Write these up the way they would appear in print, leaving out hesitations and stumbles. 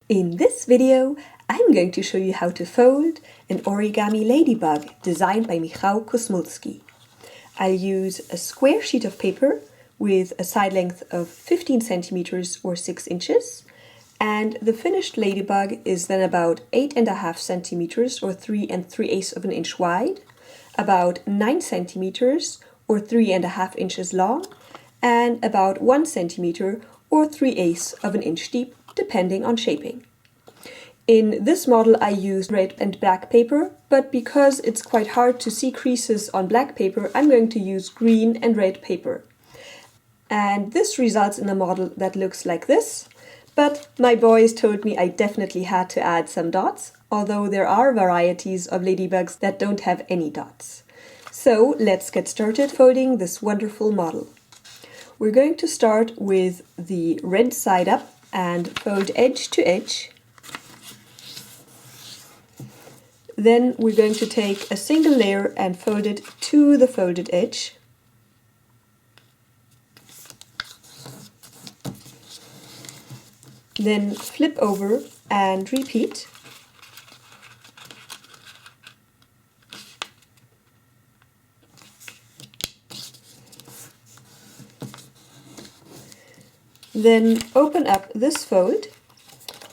In this video, I'm going to show you how to fold an origami ladybug designed by Michał Kosmulski. I'll use a square sheet of paper with a side length of 15 centimeters or 6 inches, and the finished ladybug is then about 8.5 centimeters or 3 3/8 of an inch wide, about 9 centimeters or 3.5 inches long, and about 1 centimeter or 3/8 of an inch deep, depending on shaping. In this model I used red and black paper, but because it's quite hard to see creases on black paper, I'm going to use green and red paper. And this results in a model that looks like this, but my boys told me I definitely had to add some dots, although there are varieties of ladybugs that don't have any dots. So let's get started folding this wonderful model. We're going to start with the red side up and fold edge to edge. Then we're going to take a single layer and fold it to the folded edge. Then flip over and repeat. Then open up this fold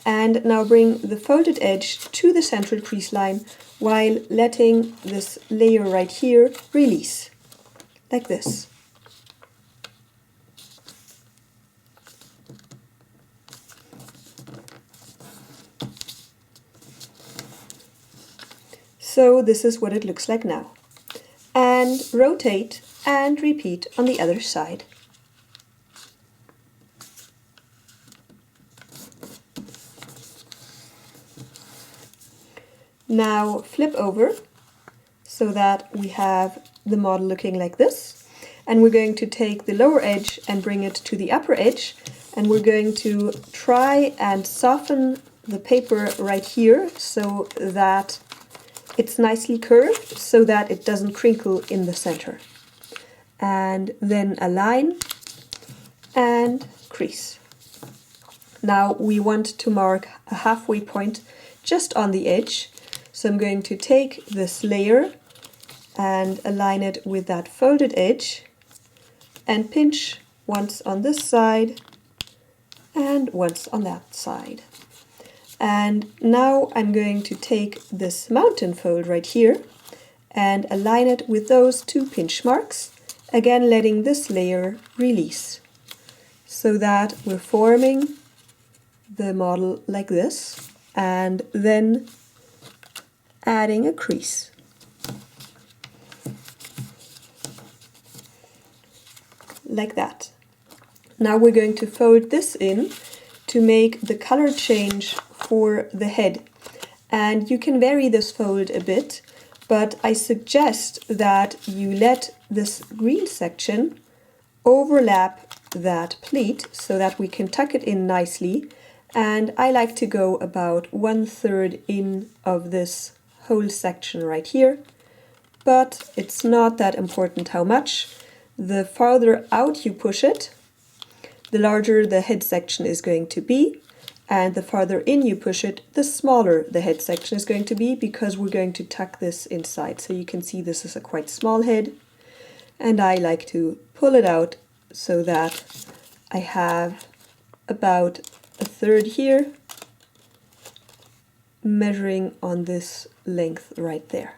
and now bring the folded edge to the central crease line while letting this layer right here release, like this. So this is what it looks like now. And rotate and repeat on the other side. Now flip over so that we have the model looking like this, and we're going to take the lower edge and bring it to the upper edge, and we're going to try and soften the paper right here so that it's nicely curved so that it doesn't crinkle in the center. And then align and crease. Now we want to mark a halfway point just on the edge. So I'm going to take this layer and align it with that folded edge and pinch once on this side and once on that side. And now I'm going to take this mountain fold right here and align it with those two pinch marks, again letting this layer release so that we're forming the model like this, and then adding a crease. Like that. Now we're going to fold this in to make the color change for the head. And you can vary this fold a bit, but I suggest that you let this green section overlap that pleat so that we can tuck it in nicely. And I like to go about 1/3 in of this whole section right here, but it's not that important how much. The farther out you push it, the larger the head section is going to be, and the farther in you push it, the smaller the head section is going to be, because we're going to tuck this inside. So you can see this is a quite small head, and I like to pull it out so that I have about 1/3 here, measuring on this length right there.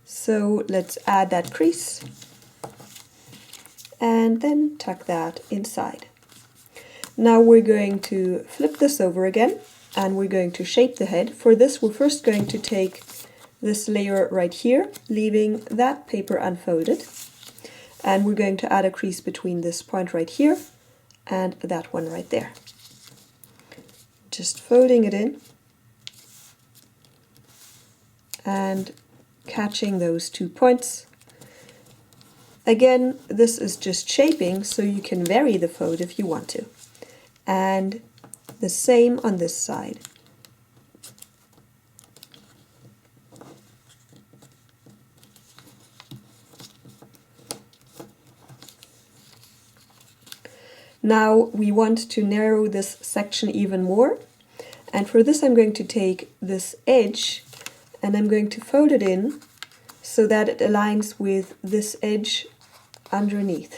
So let's add that crease and then tuck that inside. Now we're going to flip this over again and we're going to shape the head. For this we're first going to take this layer right here, leaving that paper unfolded, and we're going to add a crease between this point right here and that one right there. Just folding it in and catching those 2 points. Again, this is just shaping, so you can vary the fold if you want to. And the same on this side. Now we want to narrow this section even more, and for this I'm going to take this edge and I'm going to fold it in so that it aligns with this edge underneath.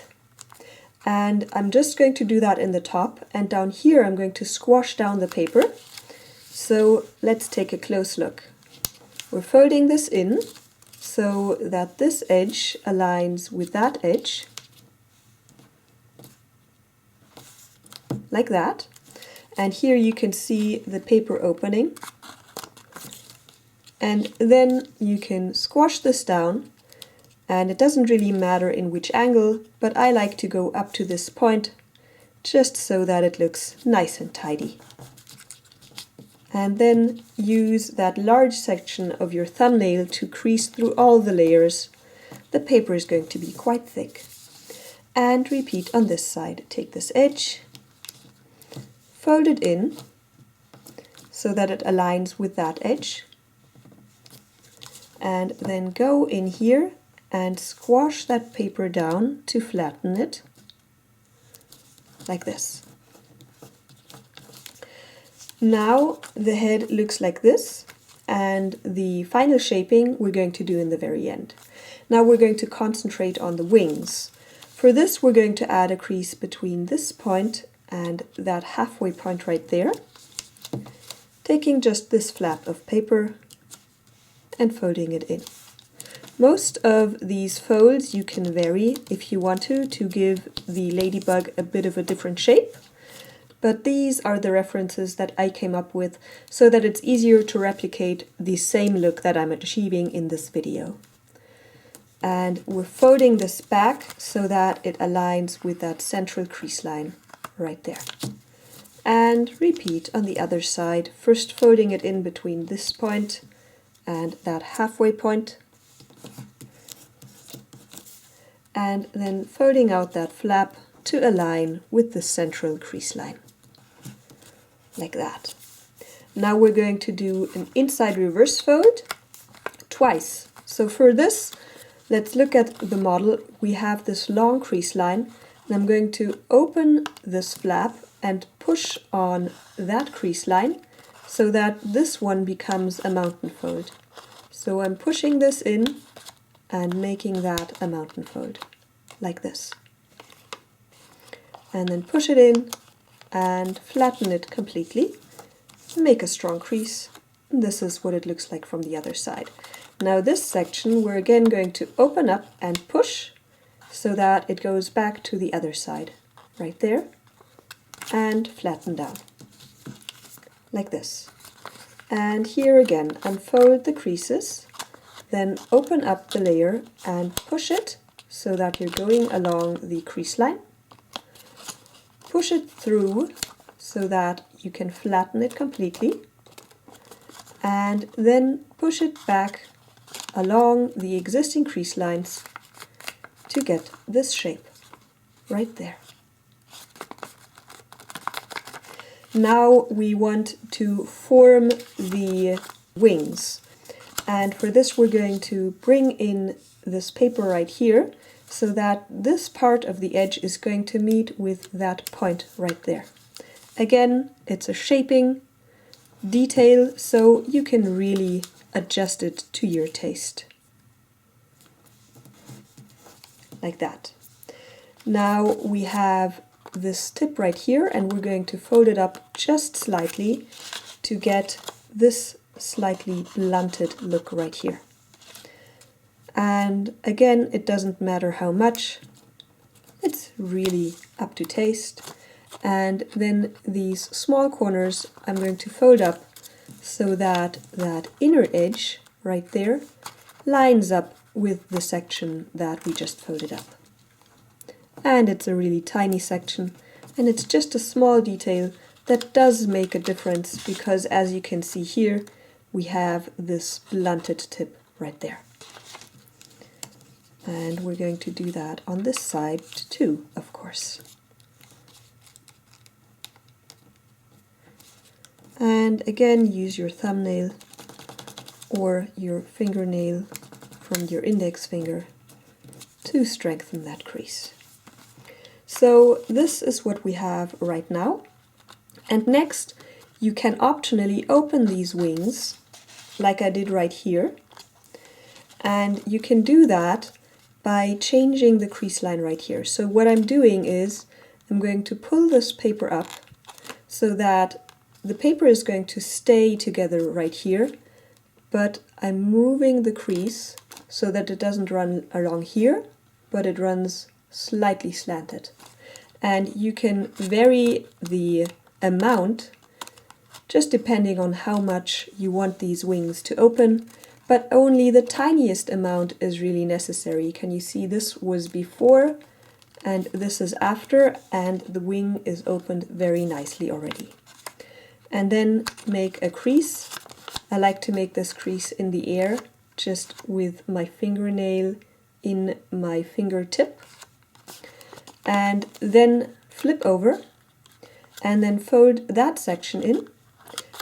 And I'm just going to do that in the top, and down here I'm going to squash down the paper. So let's take a close look. We're folding this in so that this edge aligns with that edge, like that. And here you can see the paper opening. And then you can squash this down, and it doesn't really matter in which angle, but I like to go up to this point just so that it looks nice and tidy. And then use that large section of your thumbnail to crease through all the layers. The paper is going to be quite thick. And repeat on this side. Take this edge, fold it in so that it aligns with that edge, and then go in here and squash that paper down to flatten it, like this. Now the head looks like this, and the final shaping we're going to do in the very end. Now we're going to concentrate on the wings. For this we're going to add a crease between this point and that halfway point right there, taking just this flap of paper and folding it in. Most of these folds you can vary if you want to give the ladybug a bit of a different shape. But these are the references that I came up with so that it's easier to replicate the same look that I'm achieving in this video. And we're folding this back so that it aligns with that central crease line right there. And repeat on the other side, first folding it in between this point and that halfway point, and then folding out that flap to align with the central crease line. Like that. Now we're going to do an inside reverse fold twice. So for this, let's look at the model. We have this long crease line, and I'm going to open this flap and push on that crease line so that this one becomes a mountain fold. So I'm pushing this in and making that a mountain fold, like this. And then push it in and flatten it completely, make a strong crease. This is what it looks like from the other side. Now this section we're again going to open up and push so that it goes back to the other side, right there, and flatten down, like this. And here again, unfold the creases, then open up the layer and push it so that you're going along the crease line. Push it through so that you can flatten it completely, and then push it back along the existing crease lines to get this shape right there. Now we want to form the wings, and for this we're going to bring in this paper right here so that this part of the edge is going to meet with that point right there. Again, it's a shaping detail, so you can really adjust it to your taste. Like that. Now we have this tip right here, and we're going to fold it up just slightly to get this slightly blunted look right here. And again, it doesn't matter how much, it's really up to taste. And then these small corners I'm going to fold up so that that inner edge right there lines up with the section that we just folded up. And it's a really tiny section, and it's just a small detail that does make a difference because, as you can see here, we have this blunted tip right there. And we're going to do that on this side too, of course. And again, use your thumbnail or your fingernail from your index finger to strengthen that crease. So this is what we have right now. And next, you can optionally open these wings, like I did right here. And you can do that by changing the crease line right here. So what I'm doing is, I'm going to pull this paper up so that the paper is going to stay together right here, but I'm moving the crease so that it doesn't run along here, but it runs slightly slanted. And you can vary the amount just depending on how much you want these wings to open, but only the tiniest amount is really necessary. Can you see this was before and this is after, and the wing is opened very nicely already. And then make a crease. I like to make this crease in the air, just with my fingernail in my fingertip. And then flip over and then fold that section in.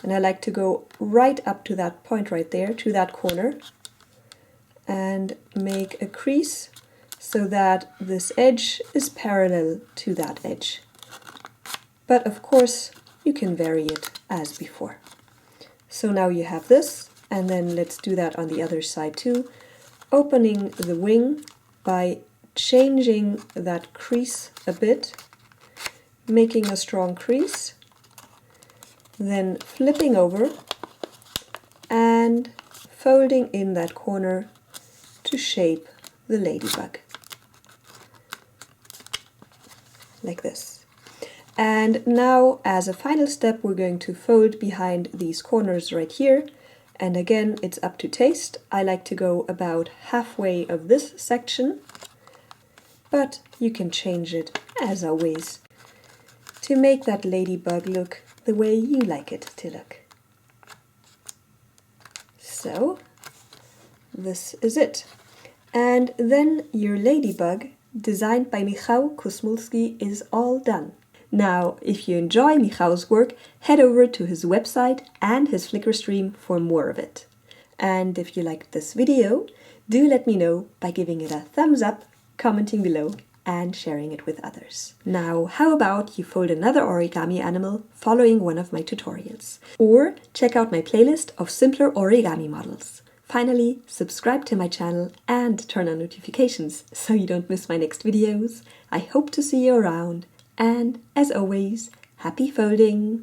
And I like to go right up to that point right there, to that corner, and make a crease so that this edge is parallel to that edge. But of course, you can vary it as before. So now you have this, and then let's do that on the other side too, opening the wing by changing that crease a bit, making a strong crease, then flipping over and folding in that corner to shape the ladybug. Like this. And now, as a final step, we're going to fold behind these corners right here. And again, it's up to taste. I like to go about halfway of this section, but you can change it, as always, to make that ladybug look the way you like it to look. So, this is it. And then your ladybug, designed by Michał Kosmulski, is all done. Now, if you enjoy Michał's work, head over to his website and his Flickr stream for more of it. And if you liked this video, do let me know by giving it a thumbs up, commenting below, and sharing it with others. Now, how about you fold another origami animal following one of my tutorials? Or check out my playlist of simpler origami models. Finally, subscribe to my channel and turn on notifications so you don't miss my next videos. I hope to see you around, and as always, happy folding!